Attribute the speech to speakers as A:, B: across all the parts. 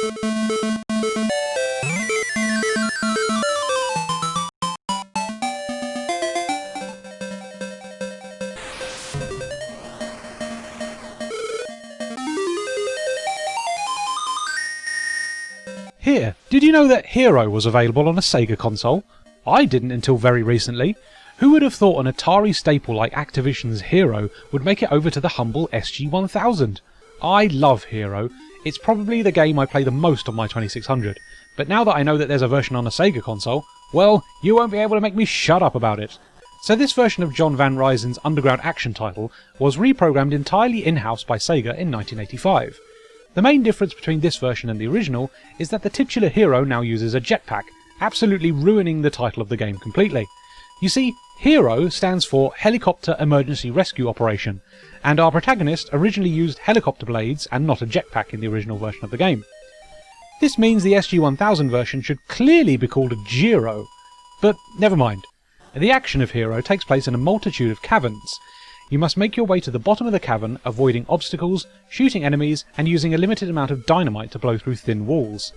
A: Here, did you know that H.E.R.O was available on a Sega console? I didn't until very recently. Who would have thought an Atari staple like Activision's H.E.R.O would make it over to the humble SG-1000? I love H.E.R.O. It's probably the game I play the most on my 2600, but now that I know that there's a version on a Sega console, well, you won't be able to make me shut up about it. So this version of John Van Riesen's underground action title was reprogrammed entirely in-house by Sega in 1985. The main difference between this version and the original is that the titular hero now uses a jetpack, absolutely ruining the title of the game completely. You see, H.E.R.O stands for Helicopter Emergency Rescue Operation, and our protagonist originally used helicopter blades and not a jetpack in the original version of the game. This means the SG-1000 version should clearly be called H.E.R.O, but never mind. The action of H.E.R.O takes place in a multitude of caverns. You must make your way to the bottom of the cavern, avoiding obstacles, shooting enemies, and using a limited amount of dynamite to blow through thin walls.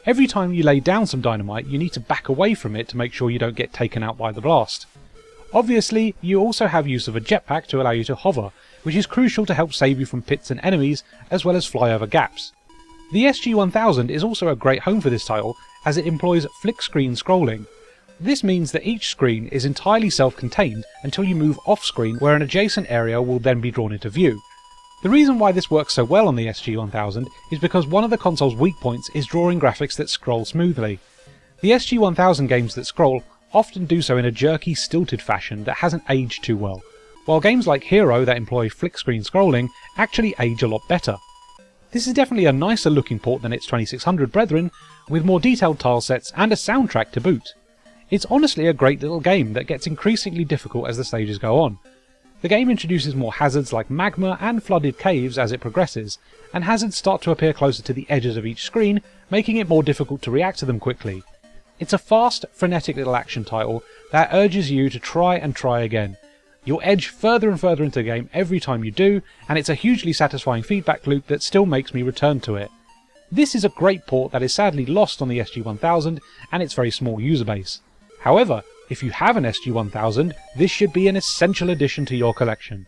A: Every time you lay down some dynamite, you need to back away from it to make sure you don't get taken out by the blast. Obviously, you also have use of a jetpack to allow you to hover, which is crucial to help save you from pits and enemies, as well as fly over gaps. The SG-1000 is also a great home for this title, as it employs flick-screen scrolling. This means that each screen is entirely self-contained until you move off-screen, where an adjacent area will then be drawn into view. The reason why this works so well on the SG-1000 is because one of the console's weak points is drawing graphics that scroll smoothly. The SG-1000 games that scroll often do so in a jerky, stilted fashion that hasn't aged too well, while games like H.E.R.O that employ flick-screen scrolling actually age a lot better. This is definitely a nicer looking port than its 2600 brethren, with more detailed tilesets and a soundtrack to boot. It's honestly a great little game that gets increasingly difficult as the stages go on. The game introduces more hazards like magma and flooded caves as it progresses, and hazards start to appear closer to the edges of each screen, making it more difficult to react to them quickly. It's a fast, frenetic little action title that urges you to try and try again. You'll edge further and further into the game every time you do, and it's a hugely satisfying feedback loop that still makes me return to it. This is a great port that is sadly lost on the SG-1000 and its very small user base. However, if you have an SG-1000, this should be an essential addition to your collection.